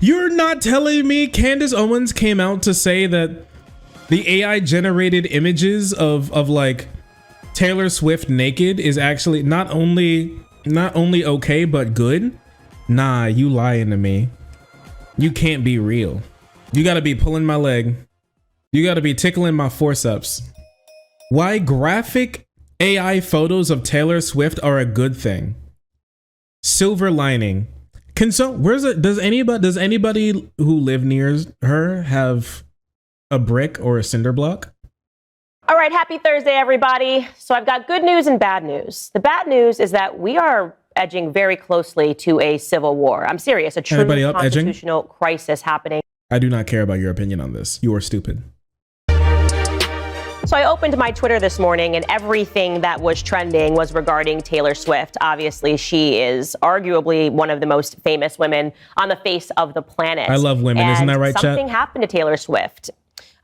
You're not telling me Candace Owens came out to say that the AI generated images of like Taylor Swift naked is actually not only okay but good? Nah, you lying to me. You can't be real. You gotta be pulling my leg. You gotta be tickling my forceps. Why graphic AI photos of Taylor Swift are a good thing? Silver lining. Where's it? Does anybody who live near her have a brick or a cinder block? All right, happy Thursday, everybody. So I've got good news and bad news. The bad news is that we are edging very closely to a civil war. I'm serious, a true constitutional crisis happening. I do not care about your opinion on this. You are stupid. So I opened my Twitter this morning and everything that was trending was regarding Taylor Swift. Obviously, she is arguably one of the most famous women on the face of the planet. I love women. Isn't that right, chat? Something happened to Taylor Swift.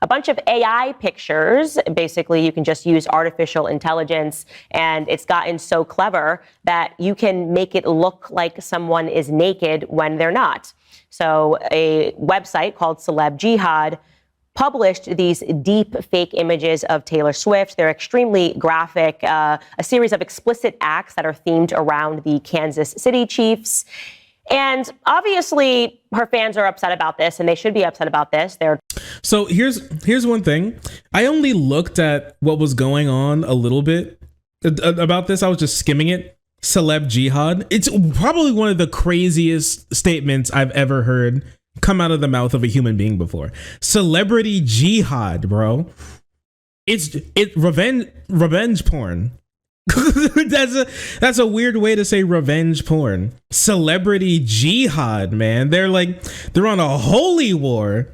A bunch of AI pictures. Basically, you can just use artificial intelligence, and it's gotten so clever that you can make it look like someone is naked when they're not. So a website called Celeb Jihad published these deep fake images of Taylor Swift. They're extremely graphic, a series of explicit acts that are themed around the Kansas City Chiefs. And obviously, her fans are upset about this, and they should be upset about this. So here's one thing. I only looked at what was going on a little bit about this. I was just skimming it. Celeb Jihad. It's probably one of the craziest statements I've ever heard come out of the mouth of a human being before. Celebrity jihad, bro. It's revenge porn. That's a weird way to say revenge porn. Celebrity jihad, man. They're on a holy war.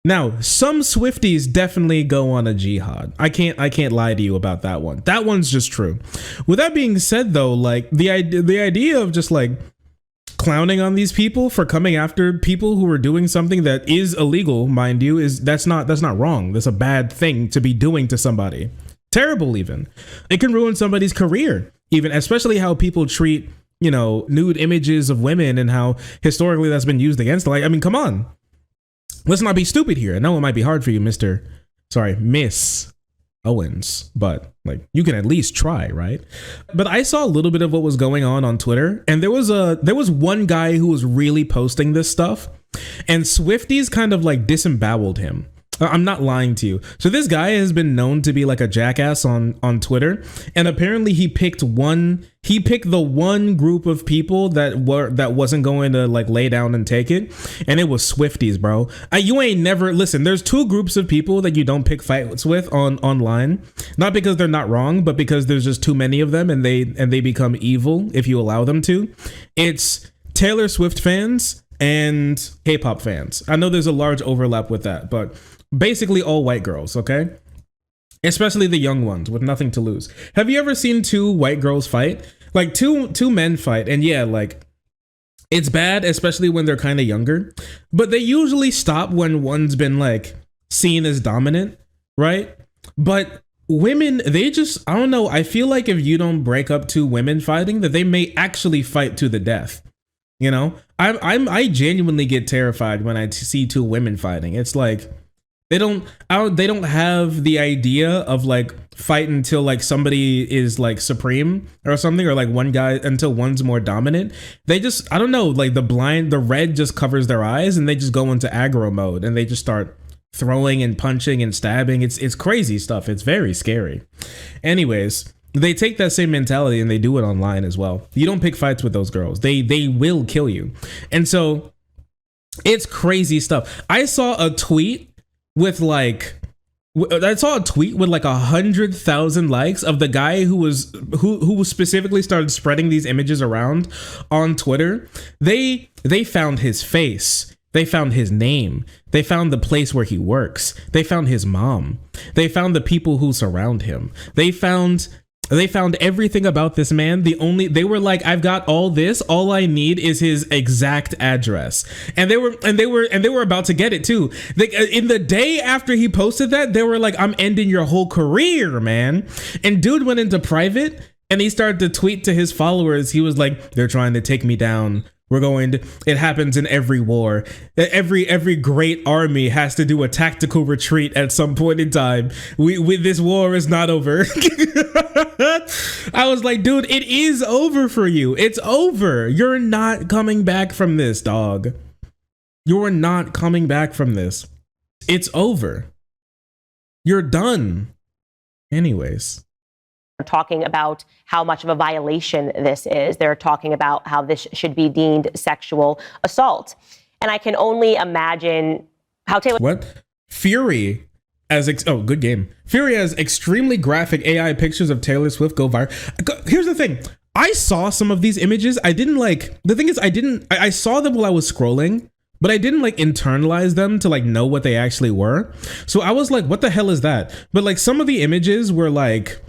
Now, some Swifties definitely go on a jihad. I can't lie to you about that one. That one's just true. With that being said, though, like the idea of just like clowning on these people for coming after people who are doing something that is illegal, mind you, that's not wrong. That's a bad thing to be doing to somebody. Terrible, even. It can ruin somebody's career, even, especially how people treat, nude images of women and how historically that's been used against them. Like, I mean, come on. Let's not be stupid here. I know it might be hard for you, Miss Owens, but like you can at least try, right? But I saw a little bit of what was going on Twitter, and there was one guy who was really posting this stuff, and Swifties kind of like disemboweled him. I'm not lying to you. So this guy has been known to be like a jackass on Twitter, and apparently he picked the one group of people that wasn't going to like lay down and take it, and it was Swifties, bro. You ain't never listen. There's two groups of people that you don't pick fights with online, not because they're not wrong, but because there's just too many of them, and they become evil if you allow them to. It's Taylor Swift fans and K-pop fans. I know there's a large overlap with that, but basically all white girls, okay? Especially the young ones with nothing to lose. Have you ever seen two white girls fight? Like two men fight, and yeah, like it's bad, especially when they're kind of younger, but they usually stop when one's been like seen as dominant, right? But women, they just, I don't know, I feel like if you don't break up two women fighting, that they may actually fight to the death. I genuinely get terrified when I see two women fighting. It's like they don't have the idea of like fight until like somebody is like supreme or something, or like one guy until one's more dominant. They just, I don't know, like the red just covers their eyes and they just go into aggro mode and they just start throwing and punching and stabbing. It's crazy stuff. It's very scary. Anyways, they take that same mentality and they do it online as well. You don't pick fights with those girls. They will kill you. And so it's crazy stuff. I saw a tweet with like 100,000 likes of the guy who specifically started spreading these images around on Twitter. They found his face. They found his name. They found the place where he works. They found his mom. They found the people who surround him. They found everything about this man. They were like, I've got all this. All I need is his exact address. And they were about to get it too. In the day after he posted that, they were like, I'm ending your whole career, man. And dude went into private and he started to tweet to his followers. He was like, they're trying to take me down It happens in every war. Every great army has to do a tactical retreat at some point in time. This war is not over. I was like, dude, it is over for you. It's over. You're not coming back from this, dog. You're not coming back from this. It's over. You're done. Anyways. Talking about how much of a violation this is. They're talking about how this should be deemed sexual assault. And I can only imagine how Taylor... What? Fury as... good game. Fury has extremely graphic AI pictures of Taylor Swift go viral. Here's the thing. I saw some of these images. I didn't like... The thing is, I saw them while I was scrolling, but I didn't like internalize them to like know what they actually were. So I was like, what the hell is that? But like some of the images were like...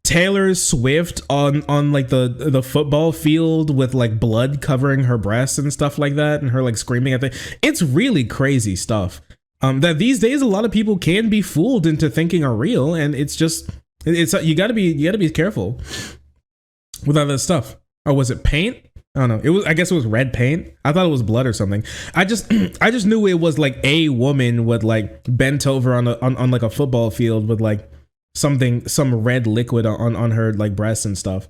Taylor Swift on like the football field with like blood covering her breasts and stuff like that, and her like screaming at it's really crazy stuff that these days a lot of people can be fooled into thinking are real, and it's you gotta be careful with all that stuff. Or was it paint? I don't know. I guess it was red paint. I thought it was blood or something. I just knew it was like a woman with like bent over on like a football field with like some red liquid on her like breasts and stuff,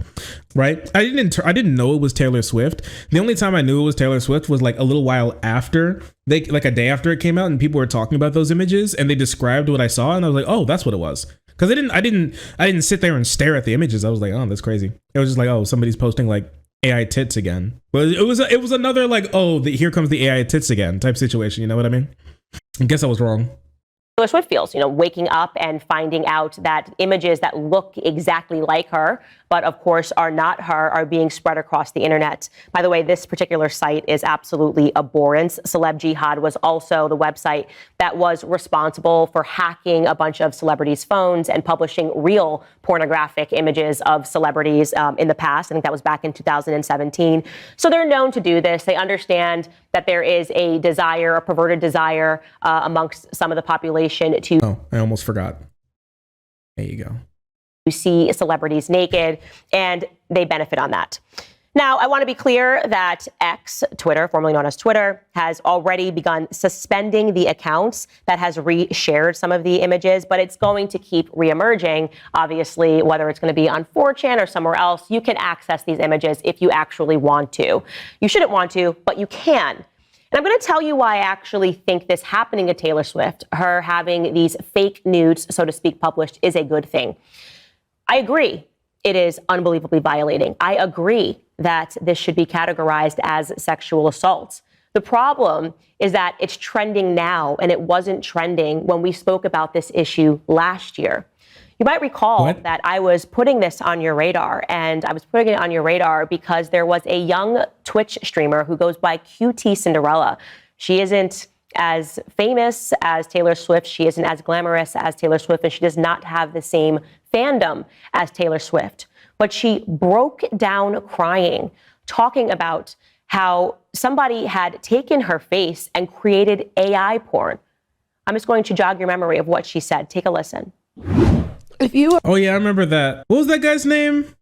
right? I didn't know it was Taylor Swift. The only time I knew it was Taylor Swift was like a little while after like a day after it came out, and people were talking about those images and they described what I saw, and I was like, oh, that's what it was. Because I didn't sit there and stare at the images. I was like, oh, that's crazy. It was just like, oh, somebody's posting like AI tits again. But it was another like, oh, here comes the AI tits again type situation. You know what I mean? I guess I was wrong. Taylor Swift feels, waking up and finding out that images that look exactly like her, but of course are not her, are being spread across the internet. By the way, this particular site is absolutely abhorrent. Celeb Jihad was also the website that was responsible for hacking a bunch of celebrities' phones and publishing real pornographic images of celebrities in the past. I think that was back in 2017. So they're known to do this. They understand that there is a perverted desire amongst some of the population to... Oh, I almost forgot. There you go. You see celebrities naked, and they benefit on that. Now, I want to be clear that X, Twitter, formerly known as Twitter, has already begun suspending the accounts that has re-shared some of the images, but it's going to keep re-emerging. Obviously, whether it's going to be on 4chan or somewhere else, you can access these images if you actually want to. You shouldn't want to, but you can. And I'm going to tell you why I actually think this happening to Taylor Swift, her having these fake nudes, so to speak, published, is a good thing. I agree it is unbelievably violating. I agree that this should be categorized as sexual assault. The problem is that it's trending now, and it wasn't trending when we spoke about this issue last year. You might recall that I was putting this on your radar, and I was putting it on your radar because there was a young Twitch streamer who goes by QT Cinderella. She isn't as famous as Taylor Swift. She isn't as glamorous as Taylor Swift, and she does not have the same fandom as Taylor Swift. But she broke down crying, talking about how somebody had taken her face and created AI porn. I'm just going to jog your memory of what she said. Take a listen. Oh yeah, I remember that. What was that guy's name?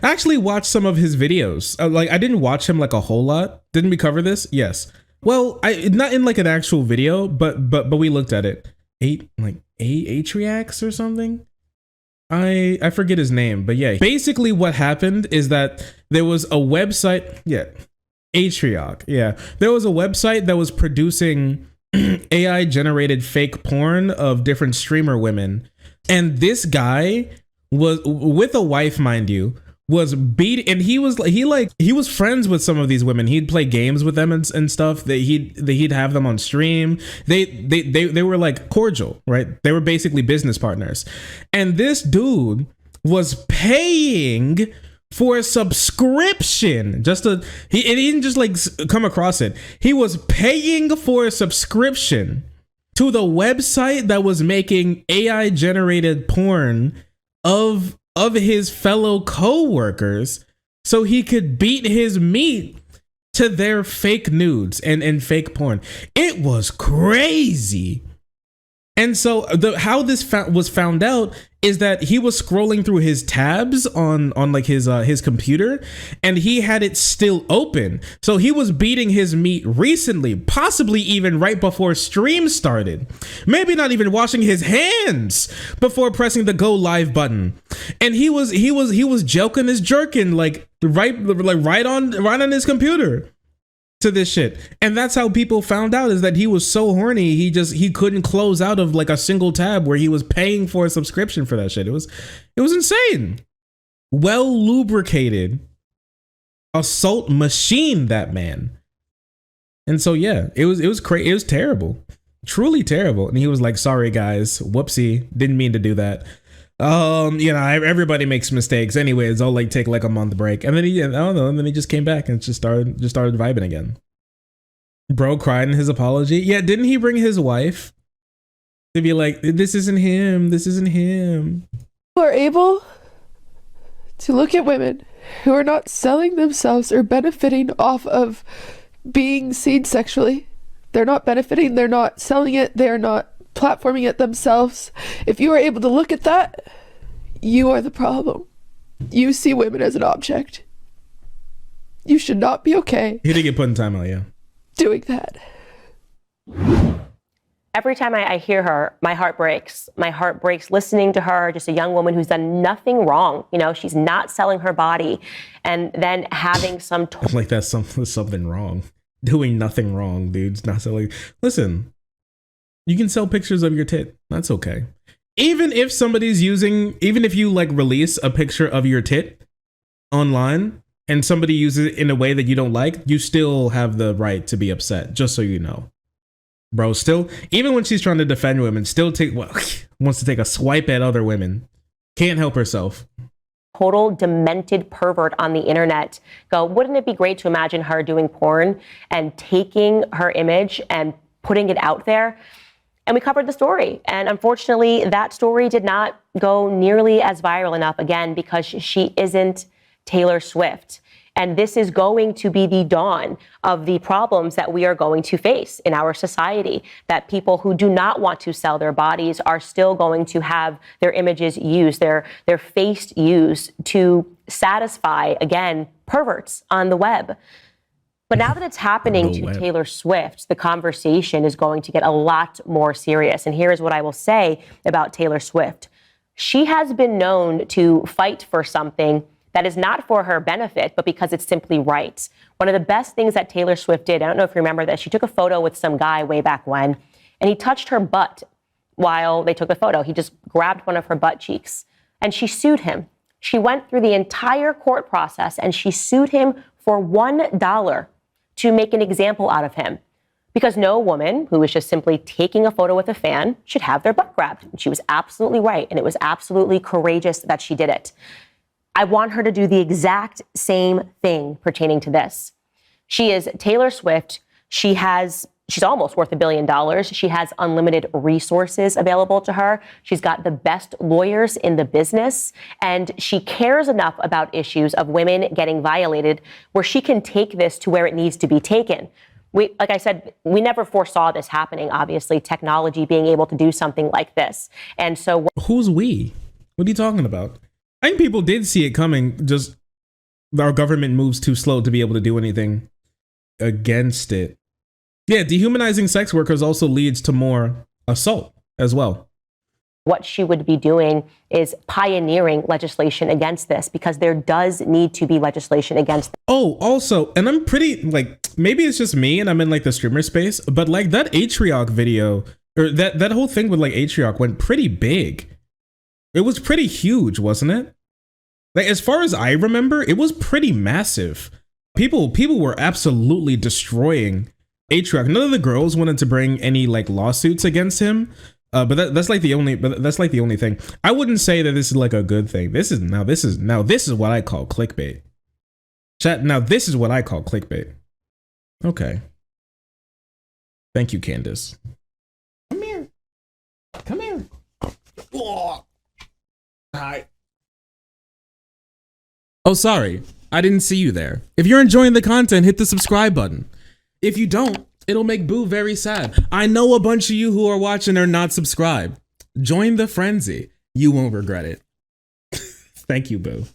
I actually watched some of his videos. I didn't watch him like a whole lot. Didn't we cover this? Yes. Well, not in like an actual video, but we looked at it. Atriax or something. I forget his name, but yeah. Basically, what happened is that there was a website. Yeah, Atrio. Yeah, there was a website that was producing AI generated fake porn of different streamer women. And this guy was with a wife, mind you, was beat, and he was friends with some of these women. He'd play games with them and stuff. That he'd have them on stream. They were like cordial, right? They were basically business partners. And this dude was paying for a subscription. He didn't just like come across it. He was paying for a subscription to the website that was making AI generated porn of his fellow co-workers so he could beat his meat to their fake nudes and fake porn. It was crazy. And so how this was found out is that he was scrolling through his tabs on like his computer, and he had it still open. So he was beating his meat recently, possibly even right before stream started. Maybe not even washing his hands before pressing the go live button. And he was joking his jerkin like right on his computer to this shit. And that's how people found out, is that he was so horny he couldn't close out of like a single tab where he was paying for a subscription for that shit. It was insane. Well lubricated assault machine, that man. And so yeah, it was crazy. It was terrible, truly terrible. And he was like, sorry guys, whoopsie, didn't mean to do that. Everybody makes mistakes. Anyways, I'll like take like a month break. And then and then he just came back and just started vibing again. Bro cried in his apology. Yeah, didn't he bring his wife to be like, this isn't him, this isn't him? Who are able to look at women who are not selling themselves or benefiting off of being seen sexually. They're not benefiting, they're not selling it, they're not platforming it themselves. If you are able to look at that, you are the problem. You see women as an object. You should not be okay. He did get put in timeout, yeah. Doing that. Every time I hear her, my heart breaks. My heart breaks listening to her, just a young woman who's done nothing wrong. You know, she's not selling her body, and then having some... like that's something wrong. Doing nothing wrong, dude's not selling... Listen, you can sell pictures of your tit. That's okay. Even if you like release a picture of your tit online and somebody uses it in a way that you don't like, you still have the right to be upset, just so you know. Bro, still, even when she's trying to defend women, still wants to take a swipe at other women. Can't help herself. Total demented pervert on the internet go, wouldn't it be great to imagine her doing porn and taking her image and putting it out there? And we covered the story. And unfortunately, that story did not go nearly as viral enough, again, because she isn't Taylor Swift. And this is going to be the dawn of the problems that we are going to face in our society, that people who do not want to sell their bodies are still going to have their images used, their face used to satisfy, again, perverts on the web. But now that it's happening to Taylor Swift, the conversation is going to get a lot more serious. And here is what I will say about Taylor Swift. She has been known to fight for something that is not for her benefit, but because it's simply right. One of the best things that Taylor Swift did, I don't know if you remember this, she took a photo with some guy way back when, and he touched her butt while they took the photo. He just grabbed one of her butt cheeks, and she sued him. She went through the entire court process, and she sued him for $1 to make an example out of him. Because no woman who is just simply taking a photo with a fan should have their butt grabbed. And she was absolutely right, and it was absolutely courageous that she did it. I want her to do the exact same thing pertaining to this. She is Taylor Swift. She's almost worth $1 billion. She has unlimited resources available to her. She's got the best lawyers in the business, and she cares enough about issues of women getting violated where she can take this to where it needs to be taken. Like I said, we never foresaw this happening, obviously, technology being able to do something like this. And so... Who's we? What are you talking about? I think people did see it coming, just our government moves too slow to be able to do anything against it. Yeah, dehumanizing sex workers also leads to more assault as well. What she would be doing is pioneering legislation against this, because there does need to be legislation against this. Oh, also, and I'm pretty, like, maybe it's just me and I'm in like the streamer space, but like that Atrio video, or that whole thing with like Atrio went pretty big. It was pretty huge, wasn't it? Like, as far as I remember, it was pretty massive. People were absolutely destroying Atrio. None of the girls wanted to bring any like lawsuits against him. But that's like the only thing. I wouldn't say that this is like a good thing. This is what I call clickbait. Chat, now this is what I call clickbait. Okay. Thank you, Candace. Come here. Come here. Oh. Hi. Oh, sorry. I didn't see you there. If you're enjoying the content, hit the subscribe button. If you don't, It'll make Boo very sad. I know a bunch of you who are watching are not subscribed. Join the frenzy. You won't regret it. Thank you, Boo.